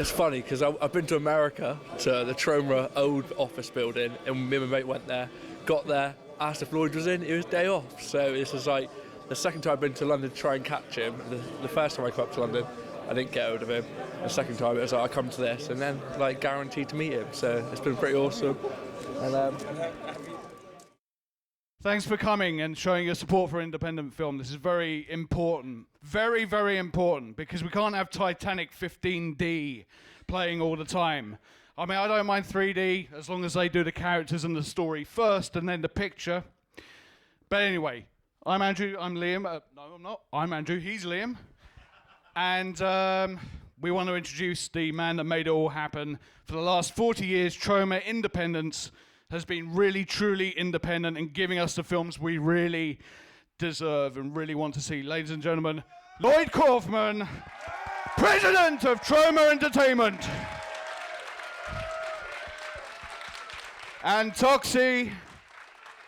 It's funny because I've been to America, to the Troma old office building, and me and my mate went there, got there, asked if Lloyd was in, it was day off. So this is like the second time I've been to London to try and catch him. The first time I came up to London, I didn't get hold of him. The second time it was like I come to this, and then like guaranteed to meet him. So it's been pretty awesome. And thanks for coming and showing your support for independent film. This is very important. Very, very important, because we can't have Titanic 15D playing all the time. I mean, I don't mind 3D as long as they do the characters and the story first and then the picture. But anyway, I'm Andrew, I'm Liam. No, I'm not. I'm Andrew, he's Liam. And we want to introduce the man that made it all happen. For the last 40 years, Troma Independence has been really, truly independent and giving us the films we really deserve and really want to see. Ladies and gentlemen, Lloyd Kaufman, President of Troma Entertainment. And Toxie,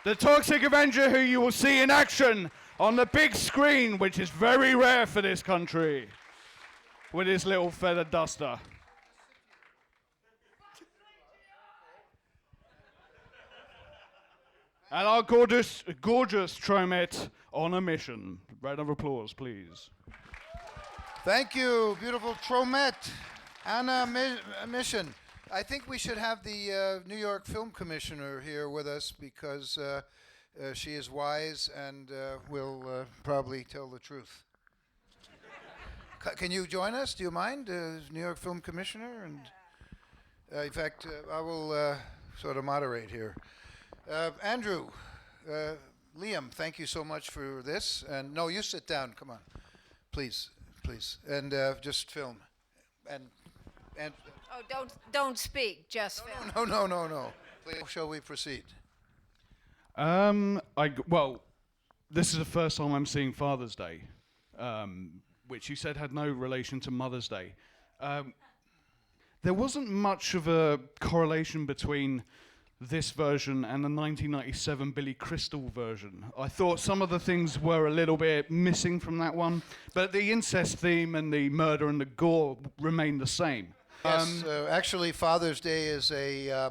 the Toxic Avenger, who you will see in action on the big screen, which is very rare for this country, with his little feather duster. And our gorgeous Tromette on a mission. Round of applause, please. Thank you, beautiful Tromette. On a mission. I think we should have the New York Film Commissioner here with us because she is wise and will probably tell the truth. Can you join us? Do you mind, New York Film Commissioner? And in fact, I will sort of moderate here. Andrew, Liam, thank you so much for this. And no, you sit down. Come on, please, and just film. And oh, don't speak. Just film. No. Please, shall we proceed? Well, this is the first time I'm seeing Father's Day, which you said had no relation to Mother's Day. There wasn't much of a correlation between this version and the 1997 Billy Crystal version. I thought some of the things were a little bit missing from that one, but the incest theme and the murder and the gore remain the same. Yes, actually Father's Day is a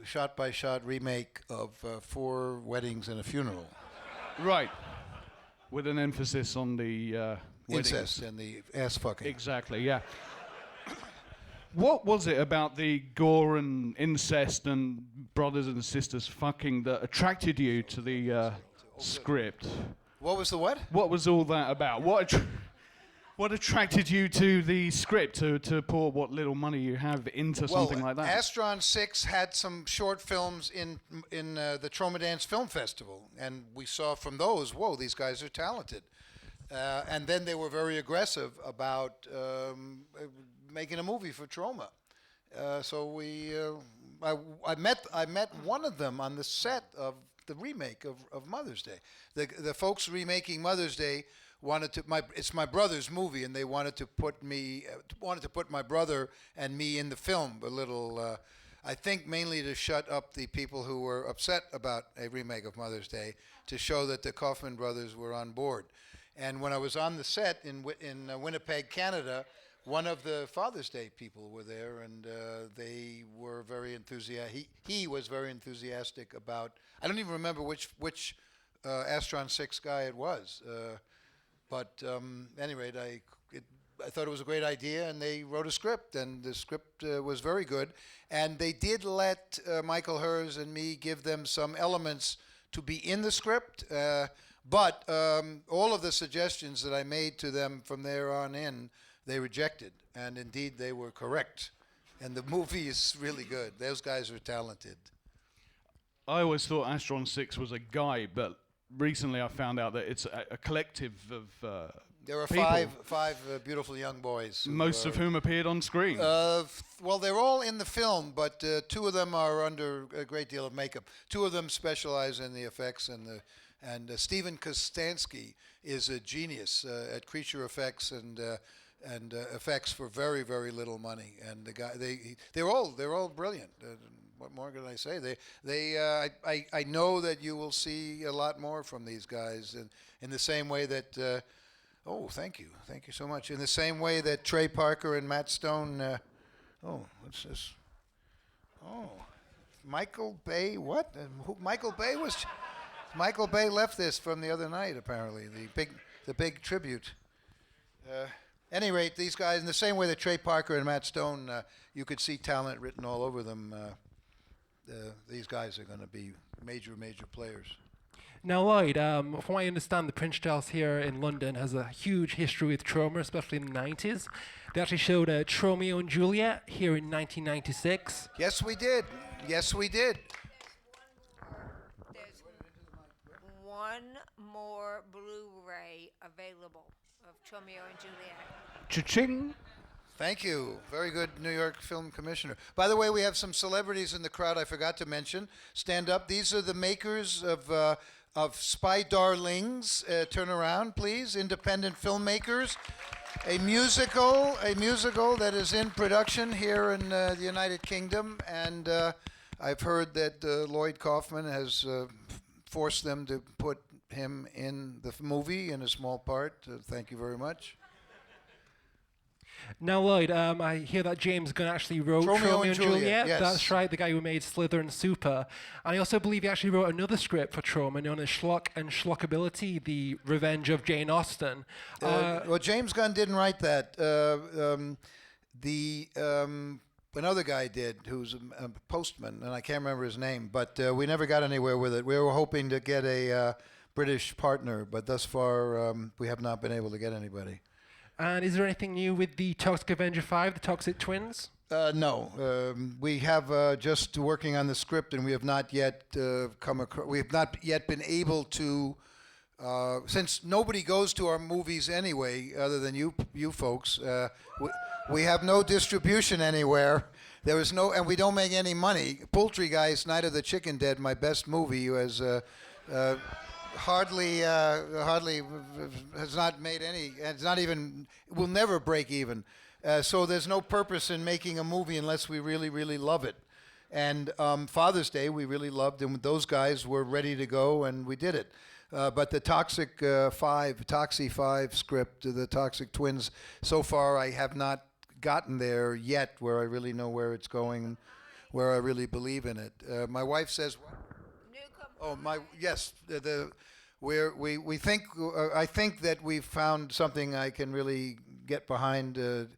shot-by-shot remake of 4 Weddings and a Funeral. Right, with an emphasis on the incest and the ass fucking. Exactly, yeah. What was it about the gore and incest and brothers and sisters fucking that attracted you to the script? What was the what? What was all that about? What attracted you to the script, to pour what little money you have into something like that? Astron 6 had some short films in the Troma Dance Film Festival, and we saw from those, whoa, these guys are talented. And then they were very aggressive about making a movie for Troma. So I met one of them on the set of the remake of Mother's Day. The folks remaking Mother's Day wanted to it's my brother's movie, and they wanted to put my brother and me in the film a little. I think mainly to shut up the people who were upset about a remake of Mother's Day, to show that the Kaufman brothers were on board. And when I was on the set in Winnipeg, Canada, one of the Father's Day people were there, and they were very enthusiastic. He was very enthusiastic about. I don't even remember which Astron 6 guy it was, but anyway, I thought it was a great idea, and they wrote a script, and the script was very good. And they did let Michael Hers and me give them some elements to be in the script, but all of the suggestions that I made to them from there on in, they rejected, and indeed they were correct. And the movie is really good. Those guys are talented. I always thought Astron 6 was a guy, but recently I found out that it's a collective of there are people. five beautiful young boys. Most of whom appeared on screen. Well, they're all in the film, but 2 of them are under a great deal of makeup. 2 of them specialize in the effects, and Stephen Kostansky is a genius at creature effects and effects for very, very little money. And the guy, they're all brilliant. What more can I say? I know that you will see a lot more from these guys, in the same way that Oh, thank you so much. In the same way that Trey Parker and Matt Stone. What's this? Oh, Michael Bay. What? Michael Bay was. Michael Bay left this from the other night. Apparently, the big tribute. Any rate, these guys, in the same way that Trey Parker and Matt Stone, you could see talent written all over them. These guys are going to be major players. Now, Lloyd, from what I understand, the Prince Charles here in London has a huge history with Troma, especially in the 90s. They actually showed Romeo and Juliet here in 1996. Yes, we did. There's one more Blu-ray available of Romeo and Juliet. Cha-ching. Thank you. Very good, New York Film Commissioner. By the way, we have some celebrities in the crowd I forgot to mention. Stand up. These are the makers of Spy Darlings. Turn around, please. Independent filmmakers. A musical that is in production here in the United Kingdom, and I've heard that Lloyd Kaufman has forced them to put him in the movie in a small part. Thank you very much. Now, Lloyd, I hear that James Gunn actually wrote Romeo and and Juliet, yes. That's right, the guy who made Slither and Super. And I also believe he actually wrote another script for Troma known as Schlock and Schlockability, The Revenge of Jane Austen. Well, James Gunn didn't write that. Another guy did, who's a postman, and I can't remember his name, but we never got anywhere with it. We were hoping to get a British partner, but thus far we have not been able to get anybody. And is there anything new with the Toxic Avenger 5, the Toxic Twins? No, we have just working on the script, and we have not yet we have not yet been able to. Since nobody goes to our movies anyway, other than you folks, we have no distribution anywhere. There is no, and we don't make any money. Poultry Guys, Night of the Chicken Dead, my best movie, has hardly has not made any. It's not even. Will never break even. So there's no purpose in making a movie unless we really love it. And Father's Day we really loved, and those guys were ready to go, and we did it. But the Toxie 5 script, the Toxic Twins, so far I have not gotten there yet where I really know where it's going, where I really believe in it. My wife says, yes, we think I think that we've found something I can really get behind, or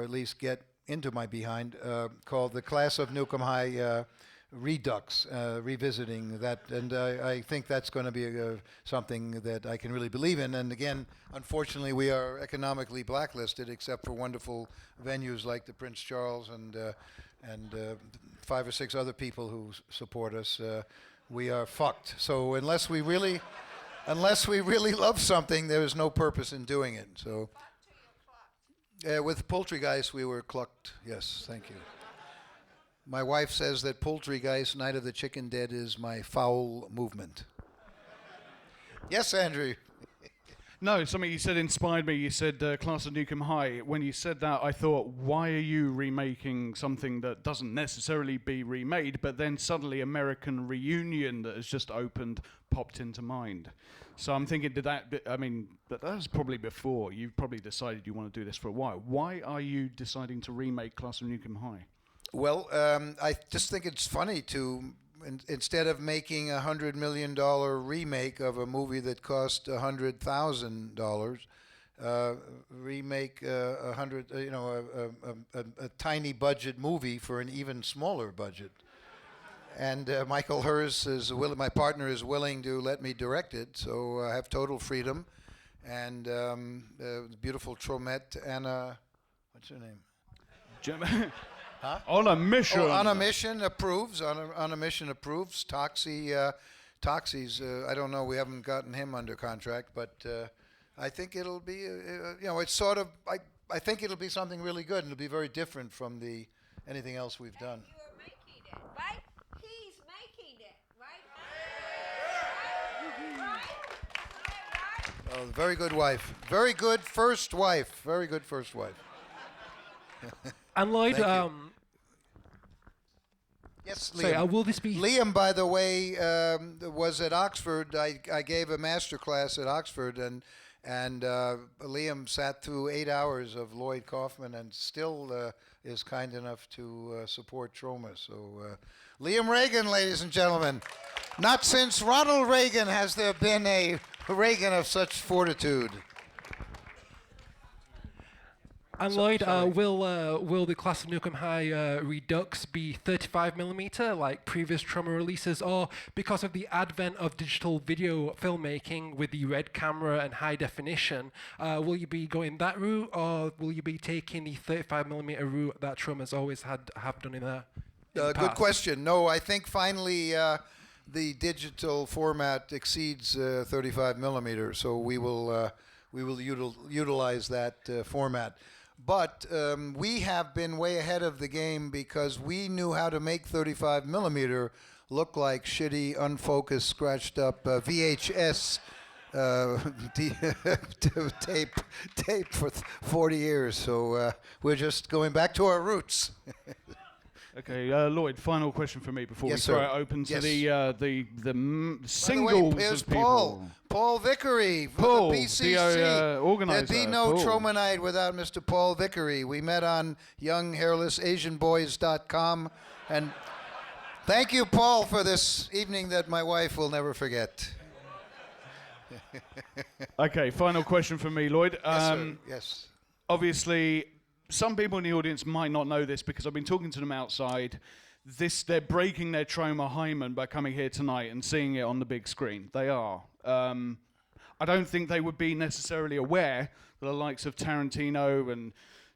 at least get into my behind, called the Class of Newcomb High Redux, revisiting that, and I think that's going to be something that I can really believe in. And again, unfortunately, we are economically blacklisted, except for wonderful venues like the Prince Charles and 5 or 6 other people who support us. We are fucked. So unless we really love something, there is no purpose in doing it. So with Poultry Guys, we were clucked. Yes, thank you. My wife says that Poultry Guys, Night of the Chicken Dead is my foul movement. Yes, Andrew. No, something you said inspired me. You said Class of Newcomb High. When you said that, I thought, why are you remaking something that doesn't necessarily be remade, but then suddenly American Reunion that has just opened popped into mind. So I'm thinking, that was probably before. You've probably decided you want to do this for a while. Why are you deciding to remake Class of Newcomb High? Well, I just think it's funny to, instead of making $100 million remake of a movie that cost $100,000, remake a tiny budget movie for an even smaller budget. And Michael Hers my partner is willing to let me direct it, so I have total freedom. And the beautiful Tromette, Anna, what's her name? Huh? On a Mission. Oh, On a Mission approves. On a Mission approves. Toxie's. I don't know. We haven't gotten him under contract, but I think it'll be. It's sort of. I think it'll be something really good, and it'll be very different from anything else we've done. You're making it, right? He's making it, right? Oh, very good wife. Very good first wife. Very good first wife. And Lloyd, yes, Liam. sorry, will this be... Liam, by the way, was at Oxford. I gave a master class at Oxford, and And Liam sat through 8 hours of Lloyd Kaufman and still is kind enough to support Troma. So Liam Reagan, ladies and gentlemen. Not since Ronald Reagan has there been a Reagan of such fortitude. And Lloyd, will the Class of Nukem High Redux be 35mm like previous Troma releases, or because of the advent of digital video filmmaking with the red camera and high definition, will you be going that route, or will you be taking the 35mm route that Troma's always have done in the Good past? question. No, I think finally the digital format exceeds 35mm, so we will utilize that format. But we have been way ahead of the game because we knew how to make 35mm look like shitty, unfocused, scratched up VHS tape for 40 years. So we're just going back to our roots. Okay, Lloyd, final question for me before Yes, we throw sir. it open to Yes. the By the singles way, here's of people. Paul Vickery for Paul, the BCC. the organizer. There'd be no Paul. Troma night without Mr. Paul Vickery. We met on younghairlessasianboys.com. And thank you, Paul, for this evening that my wife will never forget. Okay, final question for me, Lloyd. Yes, sir. Yes. Obviously, some people in the audience might not know this because I've been talking to them outside. They're breaking their Troma hymen by coming here tonight and seeing it on the big screen. They are. I don't think they would be necessarily aware that the likes of Tarantino and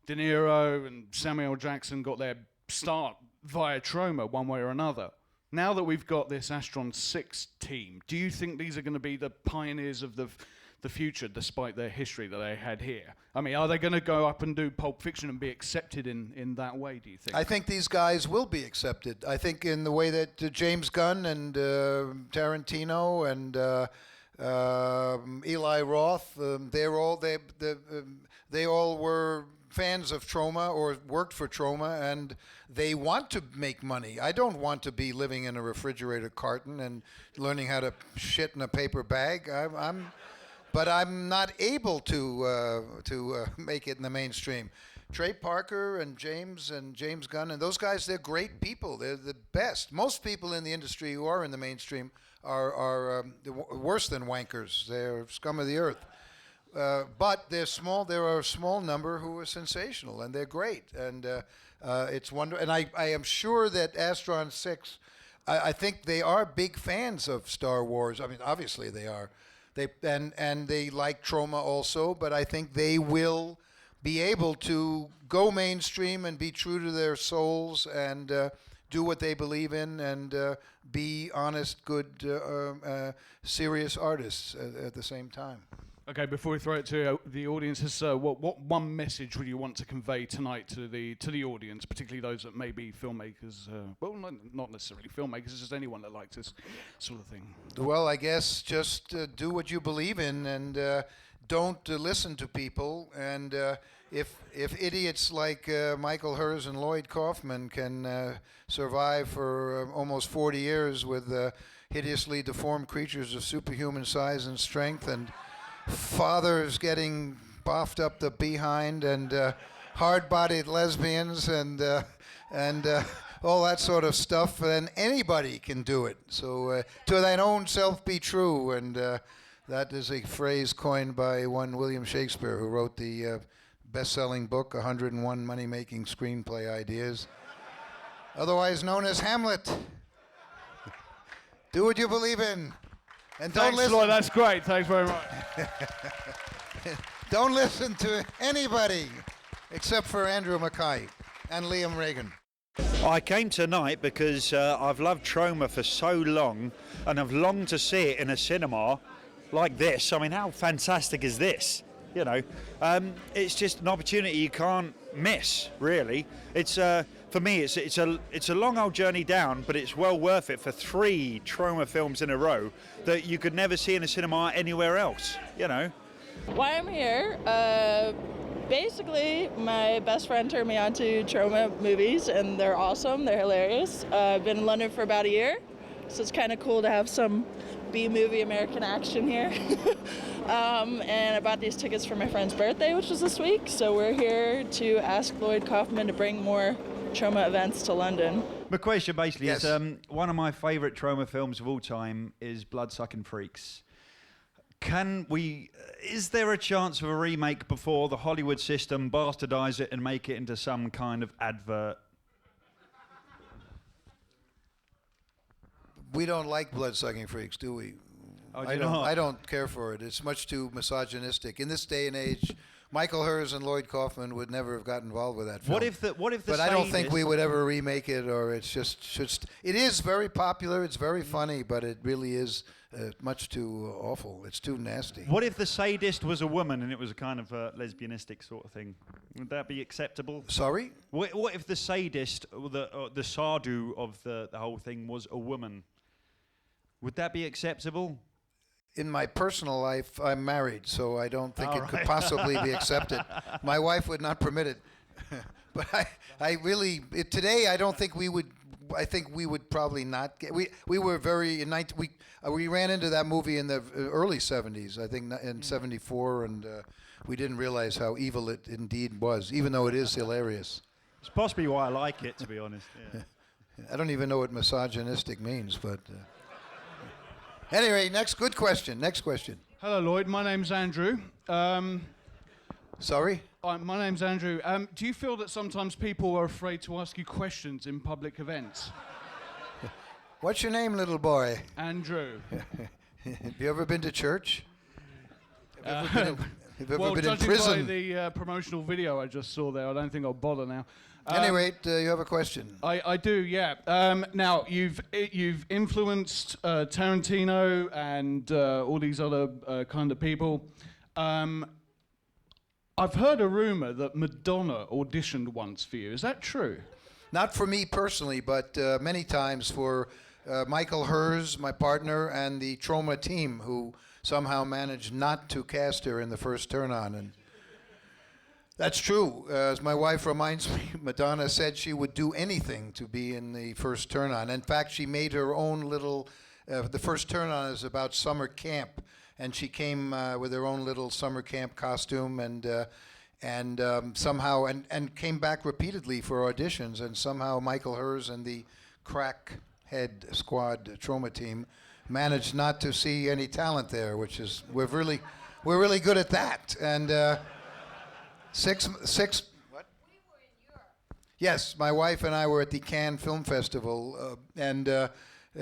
De Niro and Samuel Jackson got their start via Troma one way or another. Now that we've got this Astron 6 team, do you think these are going to be the pioneers of the future, despite their history that they had here? I mean, are they going to go up and do Pulp Fiction and be accepted in that way, do you think? I think these guys will be accepted. I think in the way that James Gunn and Tarantino and Eli Roth, they all were fans of Troma or worked for Troma, and they want to make money. I don't want to be living in a refrigerator carton and learning how to shit in a paper bag. But I'm not able to make it in the mainstream. Trey Parker and James Gunn and those guys, they're great people. They're the best. Most people in the industry who are in the mainstream are worse than wankers. They're scum of the earth. But they're small. There are a small number who are sensational, and they're great. And it's wonderful. And I am sure that Astron 6, I think they are big fans of Star Wars. I mean, obviously they are. And they like Troma also, but I think they will be able to go mainstream and be true to their souls and do what they believe in and be honest, good, serious artists at the same time. Okay, before we throw it to the audience, what one message would you want to convey tonight to the audience, particularly those that may be filmmakers? Well, not necessarily filmmakers, it's just anyone that likes this sort of thing. Well, I guess just do what you believe in and don't listen to people. And if idiots like Michael Herz and Lloyd Kaufman can survive for almost 40 years with hideously deformed creatures of superhuman size and strength, and fathers getting boffed up the behind, and hard-bodied lesbians, and all that sort of stuff, then anybody can do it. So to thine own self be true, and that is a phrase coined by one William Shakespeare, who wrote the best-selling book, 101 Money-Making Screenplay Ideas, otherwise known as Hamlet. Do what you believe in. And don't Thanks, listen. Lloyd, that's great. Thanks very much. Don't listen to anybody except for Andrew Mackay and Liam Reagan. I came tonight because I've loved Troma for so long, and I've longed to see it in a cinema like this. I mean, how fantastic is this? You know, it's just an opportunity you can't miss, really. It's for me, it's a long old journey down, but it's well worth it for 3 Troma films in a row that you could never see in a cinema anywhere else. You know. Why I'm here? Basically, my best friend turned me on to Troma movies, and they're awesome. They're hilarious. I've been in London for about a year, so it's kind of cool to have some B-movie American action here. And I bought these tickets for my friend's birthday, which was this week. So we're here to ask Lloyd Kaufman to bring more Troma events to London. My question basically Yes. is, one of my favourite Troma films of all time is Bloodsucking Freaks. Is there a chance of a remake before the Hollywood system bastardise it and make it into some kind of advert? We don't like blood-sucking freaks, do we? Oh, do I you don't. not? I don't care for it. It's much too misogynistic. In this day and age, Michael Hers and Lloyd Kaufman would never have got involved with that film. What if the But I don't think we would ever remake it, or it's just. It is very popular. It's very funny, but it really is much too awful. It's too nasty. What if the sadist was a woman and it was a kind of lesbianistic sort of thing? Would that be acceptable? Sorry? What if the sadist, or the sadhu of the whole thing was a woman? Would that be acceptable? In my personal life, I'm married, so I don't think it could possibly be accepted. My wife would not permit it. But I really, today, I don't think we would. I think we would probably not get. We were very we ran into that movie in the early 70s. I think in '74, and we didn't realize how evil it indeed was, even though it is hilarious. It's possibly why I like it, to be honest. Yeah. I don't even know what misogynistic means, but anyway, next question. Next question. Hello, Lloyd. My name's Andrew. Sorry? My name's Andrew. Do you feel that sometimes people are afraid to ask you questions in public events? What's your name, little boy? Andrew. Have you ever been to church? Have you ever Well, been in judging prison? by the promotional video I just saw there, I don't think I'll bother now. Anyway, you have a question. I do, yeah. Now you've influenced Tarantino and all these other kind of people. I've heard a rumor that Madonna auditioned once for you. Is that true? Not for me personally, but many times for Michael Hers, my partner, and the Troma team, who somehow managed not to cast her in the first turn-on. And that's true. As my wife reminds me, Madonna said she would do anything to be in the first turn-on. In fact, she made her own little. The first turn-on is about summer camp, and she came with her own little summer camp costume, and somehow came back repeatedly for auditions, and somehow Michael Hers and the crackhead squad Troma team managed not to see any talent there, which is we're really good at that. And six. What? We were in Europe. Yes, my wife and I were at the Cannes Film Festival, and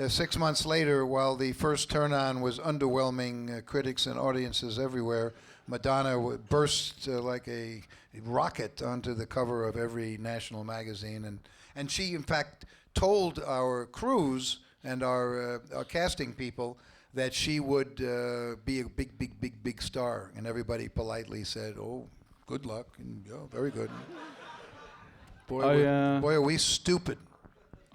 6 months later, while the first turn-on was underwhelming critics and audiences everywhere, Madonna burst like a rocket onto the cover of every national magazine, and she, in fact, told our crews and our casting people that she would be a big star, and everybody politely said, "Oh, good luck," and yeah, very good. Boy, are we stupid.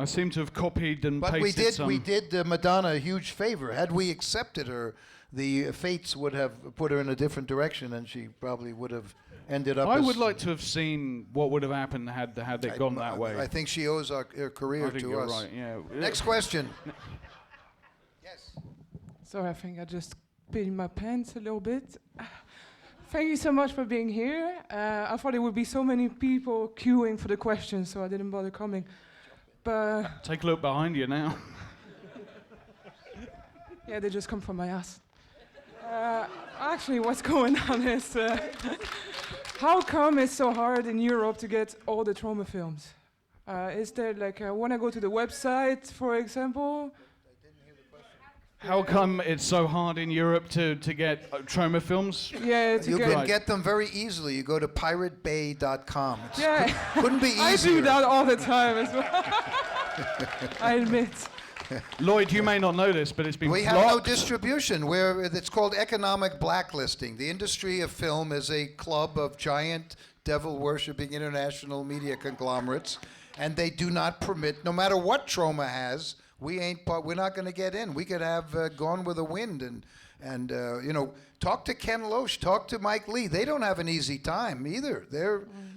I seem to have copied and But pasted some. we did Madonna a huge favor. Had we accepted her, the fates would have put her in a different direction, and she probably would have ended up. I would like to have seen what would have happened had they gone that way. I think she owes her career I think to you're us. right. Yeah. Next question. Yes. Sorry, I think I just peed in my pants a little bit. Thank you so much for being here. I thought there would be so many people queuing for the questions, so I didn't bother coming. But Take a look behind you now. yeah, they just come from my ass. Actually, what's going on is how come it's so hard in Europe to get all the Troma films? Is there like when I go to the website, for example? How come it's so hard in Europe to get Troma films? Yeah, to You get. can get them very easily. You go to piratebay.com. Yeah, Couldn't be I easier. do that all the time as well. I admit. Lloyd, you may not know this, but it's been We blocked. have no distribution. It's called economic blacklisting. The industry of film is a club of giant devil-worshipping international media conglomerates, and they do not permit, no matter what Troma has, we're not going to get in. We could have Gone with the Wind and talk to Ken Loach, talk to Mike Lee. They don't have an easy time either.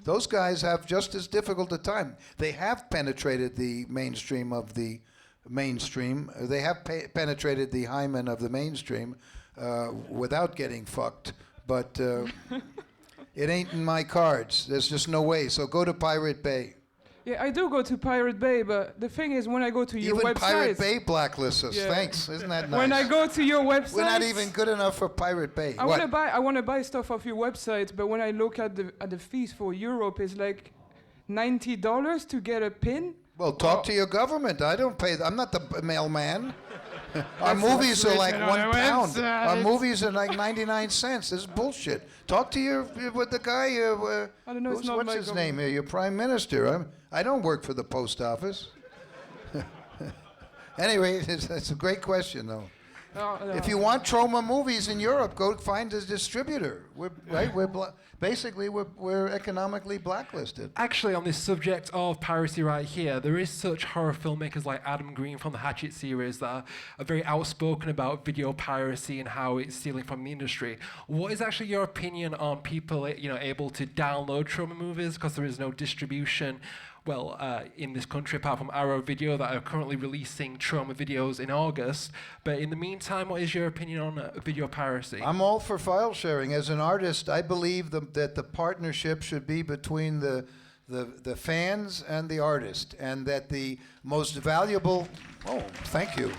Those guys have just as difficult a time. They have penetrated the mainstream of the mainstream. They have penetrated the hymen of the mainstream, without getting fucked, but it ain't in my cards. There's just no way. So go to Pirate Bay. Yeah, I do go to Pirate Bay, but the thing is, when I go to your Even website, Pirate Bay blacklists us. Yeah. Thanks. Isn't that nice? when I go to your website, We're not even good enough for Pirate Bay. I want to buy stuff off your website, but when I look at the fees for Europe, it's like $90 to get a pin. Well, talk to your government. I don't pay. I'm not the mailman. Our movies are like £1. Our movies are like 99 cents. This is bullshit. Talk to with the guy. I don't know. It's not what's my his government. name here? Your prime minister. I don't work for the post office. Anyway, it's a great question, though. If you want Troma movies in Europe, go find a distributor. We're economically blacklisted. Actually, on this subject of piracy right here, there is such horror filmmakers like Adam Green from the Hatchet series that are very outspoken about video piracy and how it's stealing from the industry. What is actually your opinion on people, able to download Troma movies because there is no distribution? Well, in this country, apart from Arrow Video, that are currently releasing Troma videos in August. But in the meantime, what is your opinion on video piracy? I'm all for file sharing. As an artist, I believe that the partnership should be between the fans and the artist, and that the most valuable... Oh, thank you.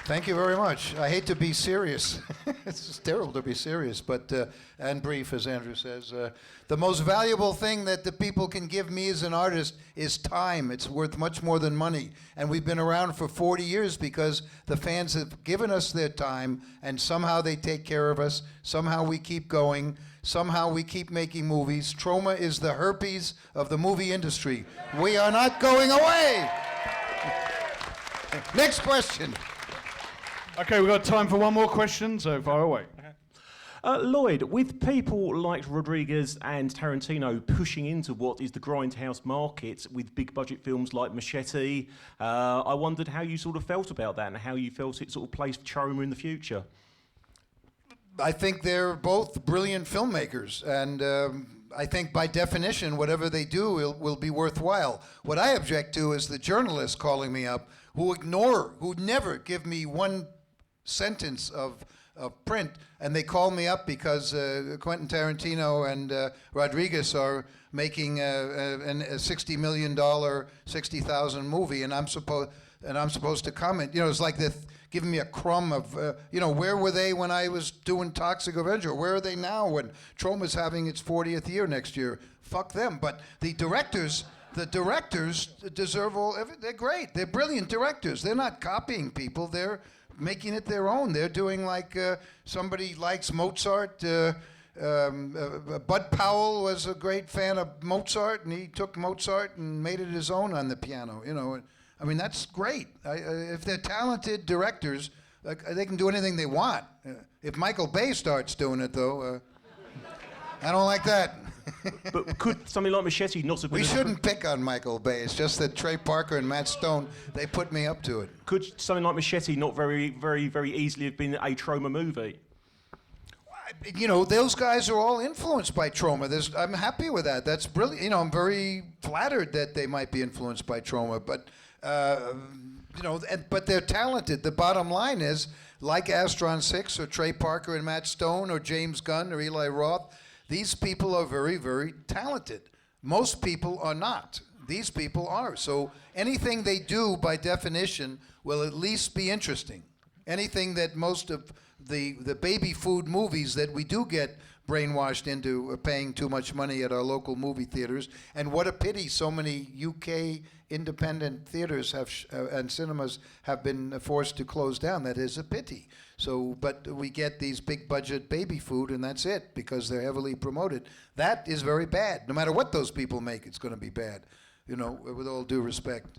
Thank you very much. I hate to be serious. It's terrible to be serious, but and brief, as Andrew says. The most valuable thing that the people can give me as an artist is time. It's worth much more than money. And we've been around for 40 years because the fans have given us their time, and somehow they take care of us. Somehow we keep going. Somehow we keep making movies. Troma is the herpes of the movie industry. We are not going away. Next question. Okay, we've got time for one more question, so far away. Lloyd, with people like Rodriguez and Tarantino pushing into what is the grindhouse market with big budget films like Machete, I wondered how you sort of felt about that and how you felt it sort of placed Troma in the future. I think they're both brilliant filmmakers, and I think by definition, whatever they do will be worthwhile. What I object to is the journalists calling me up who never give me one sentence of print, and they call me up because Quentin Tarantino and Rodriguez are making a $60 million, 60,000 movie, and I'm supposed to comment. It's like giving me a crumb of, where were they when I was doing Toxic Avenger? Where are they now when Troma's having its 40th year next year? Fuck them. But the directors deserve they're great. They're brilliant directors. They're not copying people. They're making it their own. They're doing like somebody likes Mozart. Bud Powell was a great fan of Mozart, and he took Mozart and made it his own on the piano. I mean, that's great. If they're talented directors, they can do anything they want. If Michael Bay starts doing it, though, I don't like that. But could something like Machete not have been... We shouldn't pick on Michael Bay. It's just that Trey Parker and Matt Stone, they put me up to it. Could something like Machete not very, very, very easily have been a Troma movie? Those guys are all influenced by Troma. I'm happy with that. That's brilliant. I'm very flattered that they might be influenced by Troma. But, but they're talented. The bottom line is, like Astron 6 or Trey Parker and Matt Stone or James Gunn or Eli Roth, these people are very, very talented. Most people are not. These people are. So anything they do, by definition, will at least be interesting. Anything that most of the baby food movies that we do get brainwashed into paying too much money at our local movie theaters. And what a pity so many UK independent theaters and cinemas have been forced to close down. That is a pity. But we get these big budget baby food, and that's it, because they're heavily promoted. That is very bad. No matter what those people make, it's going to be bad, with all due respect.